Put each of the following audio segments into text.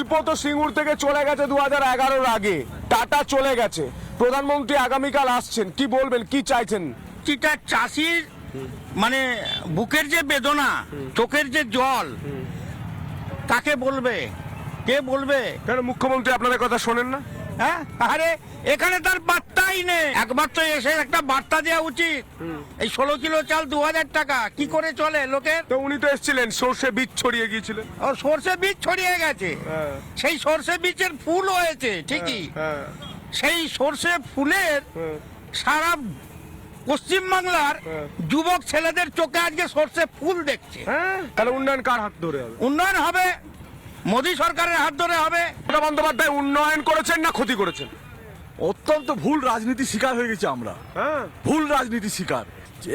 শিল্প তো সিঙ্গুর থেকে চলে গেছে 2011-র আগে, টাটা চলে গেছে, প্রধানমন্ত্রী আগামীকাল আসছেন, কি বলবেন, কি চাইছেন? প্রতিটা চাষির মানে বুকের যে বেদনা, চোখের যে জল, কাকে বলবে, কে বলবে? কেন মুখ্যমন্ত্রী আপনাদের কথা শোনেন না? হ্যাঁ, আরে এখানে তার বার্তাই নেই। একবার তো এসে একটা বার্তা দেওয়া উচিত। এই 16 কিলো চাল 2000 টাকা, কি করে চলে লোকের? তো উনি তো এসেছিলেন, সর্ষে বীজ ছড়িয়ে গিয়েছিলেন। ও সর্ষে বীজ ছড়িয়ে গেছে, হ্যাঁ। সেই সর্ষে বীজের ফুল হয়েছে ঠিকই, হ্যাঁ, সেই সর্ষে ফুলের হ্যাঁ। সারা পশ্চিম বাংলার হ্যাঁ। যুবক ছেলেদের চোখে আজকে সর্ষে ফুল দেখছে। হ্যাঁ, তাহলে উন্নয়ন কার হাত ধরে হবে? উন্নয়ন হবে মোদী সরকারের হাত ধরে হবে। মমতা বন্দ্যোপাধ্যায় উন্নয়ন করেছেন না ক্ষতি করেছেন? অত্যন্ত ভুল রাজনীতি শিকার হয়ে গেছি আমরা, হ্যাঁ। ভুল রাজনীতি শিকার।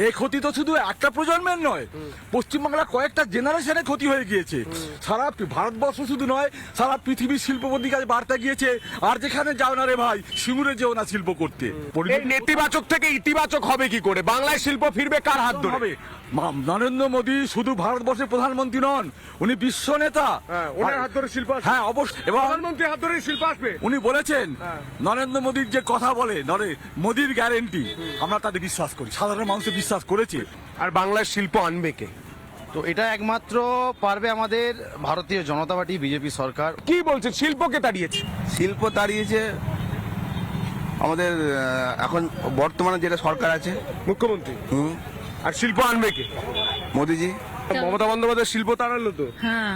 এই ক্ষতি তো শুধু একটা প্রজন্মের নয়, পশ্চিমবাংলা কয়েকটা জেনারেশনে ক্ষতি হয়ে গিয়েছে। সারা ভারতবর্ষ শুধু নয়, সারা পৃথিবীর শিল্পপতির কাছে বার্তা গিয়েছে, আর যেখানে যাও না রে ভাই, সিঙ্গুরে যেও না শিল্প করতে। এই নেতিবাচক থেকে ইতিবাচক হবে কি করে? বাংলায় শিল্প ফিরবে কার হাত ধরে? হবে নরেন্দ্র মোদী শুধু ভারতবর্ষের প্রধানমন্ত্রী নন, উনি বিশ্ব নেতা। হ্যাঁ, ওনার হাত ধরে শিল্প আসবে। হ্যাঁ অবশ্যই, এবং প্রধানমন্ত্রী হাত ধরে শিল্প আসবে। উনি বলেছেন হ্যাঁ। নরেন্দ্র মোদীর যে কথা বলে, মোদীর গ্যারেন্টি, আমরা তাতে বিশ্বাস করি, সাধারণ মানুষের বিশ্বাস করেছে। আর বাংলায় শিল্প আনবে কে? তো এটা একমাত্র পারবে আমাদের ভারতীয় জনতা পার্টি, বিজেপি সরকার। কি বলছেন, শিল্পকে তাড়িয়েছে? শিল্প দাঁড়িয়েছে আমাদের এখন বর্তমানে যেটা সরকার আছে, মুখ্যমন্ত্রী। আর শিল্প আনবে কে? মোদিজি। মমতা বন্দ্যোপাধ্যায় শিল্প তাড়ালো তো, হ্যাঁ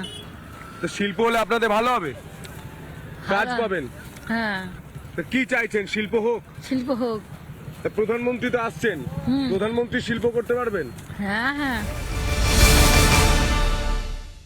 তো শিল্প হলে আপনাদের ভালো হবে, কাজ ভালো। পাবেন। হ্যাঁ, তো কি চাইছেন, শিল্প হোক? শিল্প হোক। তা প্রধানমন্ত্রী তো আসছেন, প্রধানমন্ত্রী শিল্প করতে পারবেন? হ্যাঁ হ্যাঁ